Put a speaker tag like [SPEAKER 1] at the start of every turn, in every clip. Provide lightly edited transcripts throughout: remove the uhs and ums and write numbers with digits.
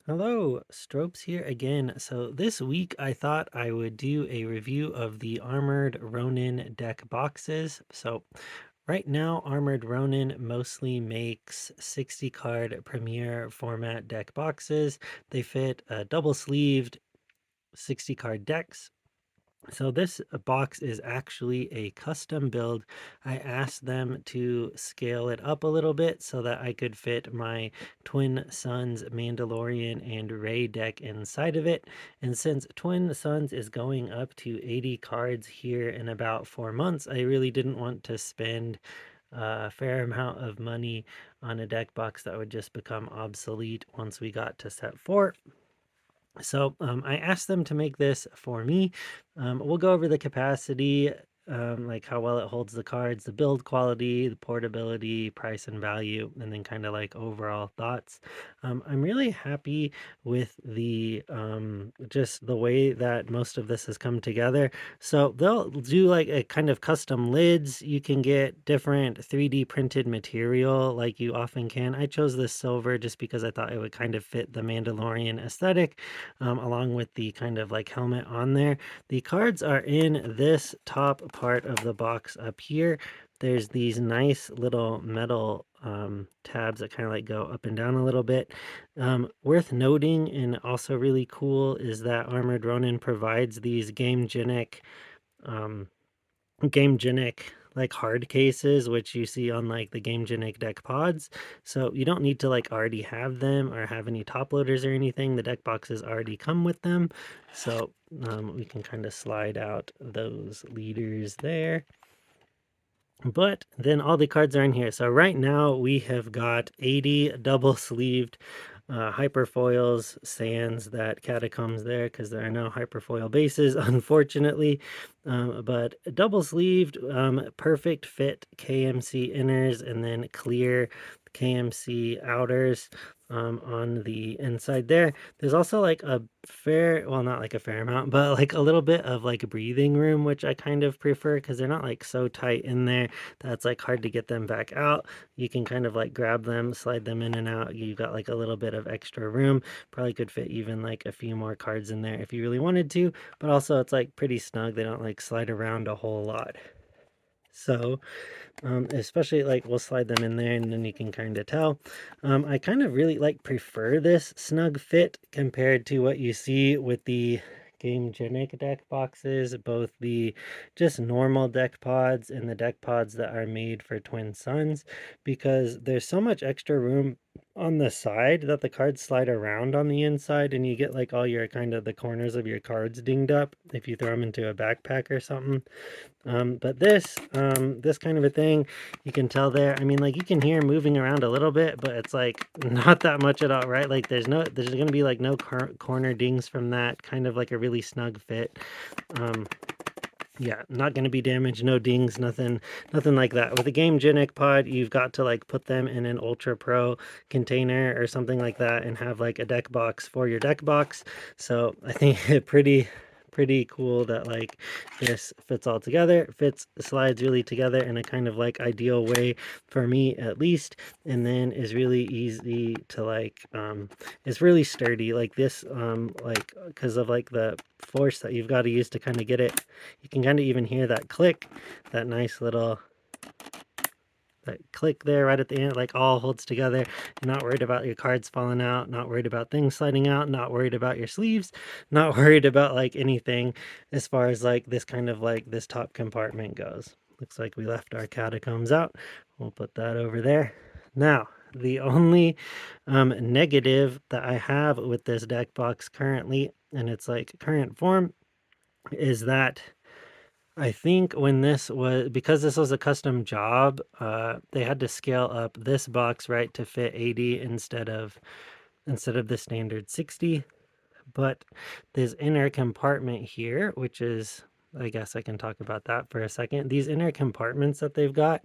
[SPEAKER 1] Hello, Stropes here again. So this week I thought I would do a review of the Armored Ronin deck boxes. So right now, Armored Ronin mostly makes 60 card Premier format deck boxes. They fit double sleeved 60 card decks. So this box is actually a custom build. I asked them to scale it up a little bit so that I could fit my Twin Suns Mandalorian and Rey deck inside of it. And since Twin Suns is going up to 80 cards here in about 4 months, I really didn't want to spend a fair amount of money on a deck box that would just become obsolete once we got to set 4. So I asked them to make this for me. We'll go over the capacity, like how well it holds the cards, the build quality, the portability, price and value, and then kind of like overall thoughts. I'm really happy with the just the way that most of this has come together. So they'll do like a kind of custom lids. You can get different 3D printed material like you often can. I chose this silver just because I thought it would kind of fit the Mandalorian aesthetic, along with the kind of like helmet on there. The cards are in this top part of the box up here. There's these nice little metal tabs that kind of like go up and down a little bit. Worth noting and also really cool is that Armored Ronin provides these um, Game Genic like hard cases, which you see on like the Game Genic deck pods. So you don't need to like already have them or have any top loaders or anything. The deck boxes already come with them. So we can kind of slide out those leaders there. But then all the cards are in here. So right now we have got 80 double sleeved hyperfoils, sands, that catacombs there because there are no hyperfoil bases, unfortunately. But double sleeved, perfect fit KMC inners and then clear KMC outers on the inside there. There's also like a well, not like a fair amount, but like a little bit of like breathing room, which I kind of prefer because they're not like so tight in there that's like hard to get them back out. You can kind of like grab them, slide them in and out. You got like a little bit of extra room. Probably could fit even like a few more cards in there if you really wanted to, but also it's like pretty snug. They don't like slide around a whole lot. So especially like we'll slide them in there and then you can kind of tell. I kind of really like prefer this snug fit compared to what you see with the Game Genic deck boxes, both the just normal deck pods and the deck pods that are made for Twin Suns, because there's so much extra room on the side that the cards slide around on the inside and you get like all your kind of the corners of your cards dinged up if you throw them into a backpack or something. But this kind of a thing, you can tell there. I mean, like you can hear moving around a little bit, but it's like not that much at all, right? Like there's gonna be like no corner dings from that. Kind of like a really snug fit. Um, yeah, not gonna be damaged, no dings, nothing like that. With a Game Genic pod, you've got to like put them in an Ultra Pro container or something like that, and have like a deck box for your deck box. So I think it pretty cool that like this fits all together, fits slides really together in a kind of like ideal way for me at least, and then is really easy to like it's really sturdy like this, like because of like the force that you've got to use to kind of get it. You can kind of even hear that click, that nice little that click there right at the end, like all holds together. You're not worried about your cards falling out, not worried about things sliding out, not worried about your sleeves, not worried about like anything as far as like this kind of like this top compartment goes. Looks like we left our catacombs out. We'll put that over there. Now, the only negative that I have with this deck box currently, and it's like current form, is that I think when this was, because this was a custom job, they had to scale up this box right to fit 80 instead of the standard 60. But this inner compartment here, which is, I guess I can talk about that for a second. These inner compartments that they've got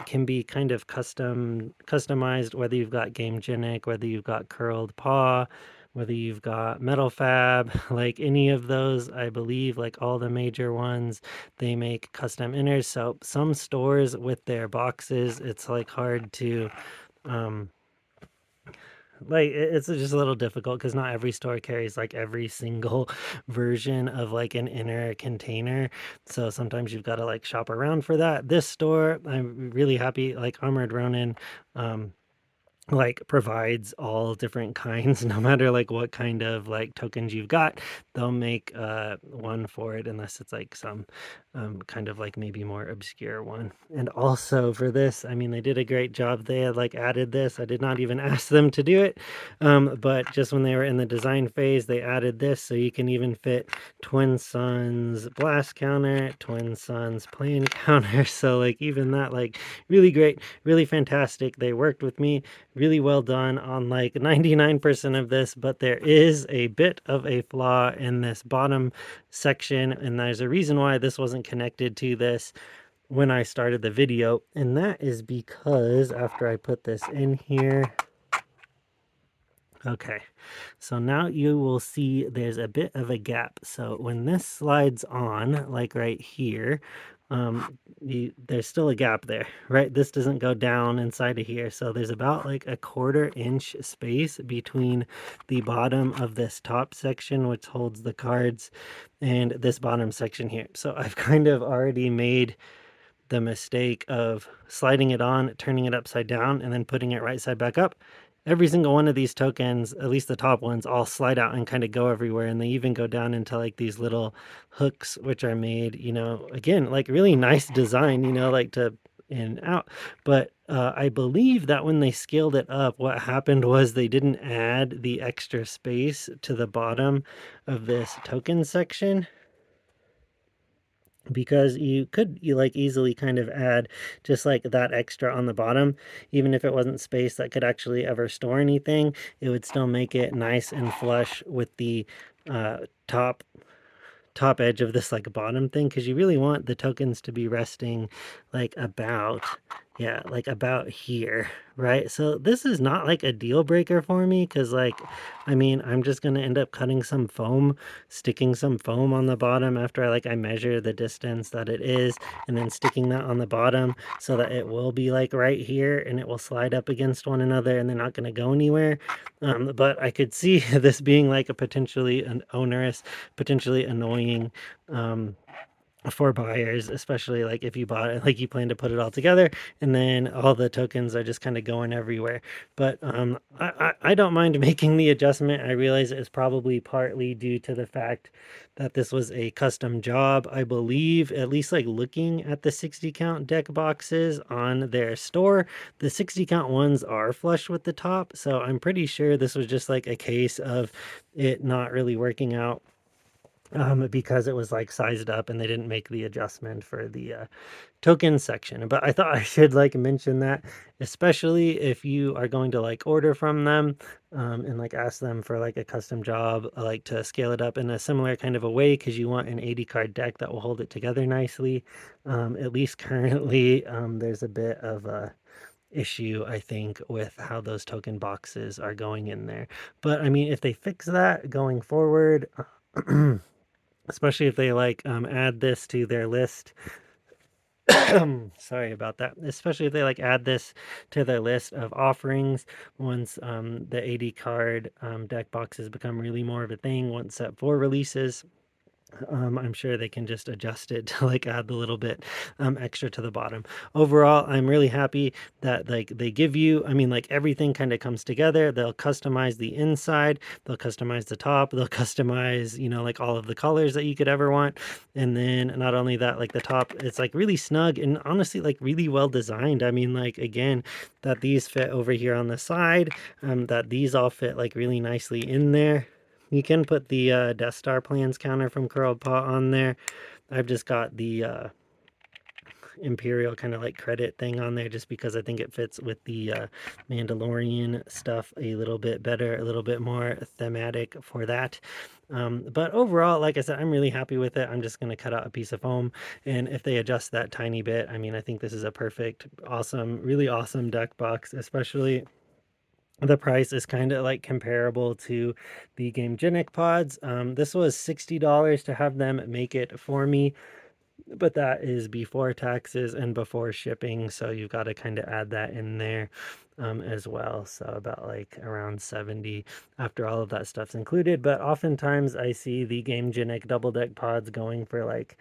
[SPEAKER 1] can be kind of customized, whether you've got Game Genic, whether you've got Curled Paw, whether you've got Metal Fab, like any of those. I believe like all the major ones, they make custom inners. So some stores with their boxes, it's like hard to um like it's just a little difficult because not every store carries like every single version of like an inner container. So sometimes you've got to like shop around for that. This store, I'm really happy, like Armored Ronin. Um, like provides all different kinds no matter like what kind of like tokens you've got, they'll make one for it unless it's like some kind of like maybe more obscure one. And also for this, I mean, they did a great job. They had like added this, I did not even ask them to do it, but just when they were in the design phase they added this, so you can even fit Twin Suns blast counter, Twin Suns plane counter. So like even that, like really great, really fantastic. They worked with me really well done on like 99% of this, but there is a bit of a flaw in this bottom section, and there's a reason why this wasn't connected to this when I started the video, and that is because after I put this in here, okay, so now you will see there's a bit of a gap. So when this slides on, like right here, there's still a gap there, right? This doesn't go down inside of here. So there's about like a 1/4 inch space between the bottom of this top section, which holds the cards, and this bottom section here. So I've kind of already made the mistake of sliding it on, turning it upside down, and then putting it right side back up. Every single one of these tokens, at least the top ones, all slide out and kind of go everywhere. And they even go down into like these little hooks, which are made, again, like really nice design, like to in and out. But I believe that when they scaled it up, what happened was they didn't add the extra space to the bottom of this token section, because you like easily kind of add just like that extra on the bottom. Even if it wasn't space that could actually ever store anything, it would still make it nice and flush with the uh, top edge of this like bottom thing, because you really want the tokens to be resting like about, yeah, like about here, right? So this is not like a deal breaker for me, because like, I mean, I'm just gonna end up cutting some foam, sticking some foam on the bottom after I measure the distance that it is, and then sticking that on the bottom so that it will be like right here and it will slide up against one another and they're not going to go anywhere. But I could see this being like a potentially an onerous, potentially annoying for buyers, especially like if you bought it, like you plan to put it all together and then all the tokens are just kind of going everywhere. But I don't mind making the adjustment. I realize it's probably partly due to the fact that this was a custom job. I believe, at least like looking at the 60 count deck boxes on their store, the 60 count ones are flush with the top. So I'm pretty sure this was just like a case of it not really working out, because it was like sized up and they didn't make the adjustment for the token section. But I thought I should like mention that, especially if you are going to like order from them, and like ask them for like a custom job, like to scale it up in a similar kind of a way, because you want an 80 card deck that will hold it together nicely. At least currently, there's a bit of a issue, I think, with how those token boxes are going in there. But I mean, if they fix that going forward, especially if they like add this to their list. Sorry about that. Especially if they like add this to their list of offerings once the 80 card deck boxes become really more of a thing once set 4 releases. I'm sure they can just adjust it to like add the little bit extra to the bottom. Overall, I'm really happy that like they give you, I mean, like everything kind of comes together. They'll customize the inside, they'll customize the top, they'll customize, like all of the colors that you could ever want. And then not only that, like the top, it's like really snug and honestly like really well designed. I mean, like again, that these fit over here on the side, that these all fit like really nicely in there. You can put the Death Star plans counter from Curled Paw on there. I've just got the Imperial kind of like credit thing on there just because I think it fits with the Mandalorian stuff a little bit better, a little bit more thematic for that. But overall, like I said, I'm really happy with it. I'm just going to cut out a piece of foam. And if they adjust that tiny bit, I mean, I think this is a perfect, awesome, really awesome deck box, especially the price is kind of like comparable to the Game Genic pods. This was $60 to have them make it for me, but that is before taxes and before shipping. So you've got to kind of add that in there. as well. So about like around 70 after all of that stuff's included. But oftentimes I see the Game Genic double deck pods going for like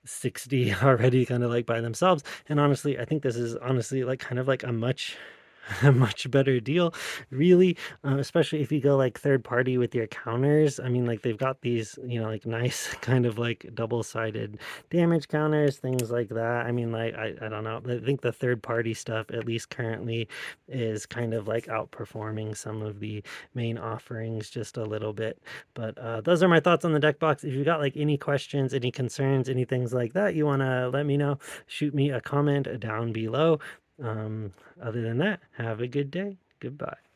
[SPEAKER 1] 60 already, kind of like by themselves. And honestly, I think this is honestly like kind of like a much a much better deal, really, especially if you go like third party with your counters. I mean, like they've got these, like nice kind of like double-sided damage counters, things like that. I mean, like I don't know. I think the third party stuff, at least currently, is kind of like outperforming some of the main offerings just a little bit. But those are my thoughts on the deck box. If you got like any questions, any concerns, any things like that, you want to let me know, shoot me a comment down below. Other than that, have a good day. Goodbye.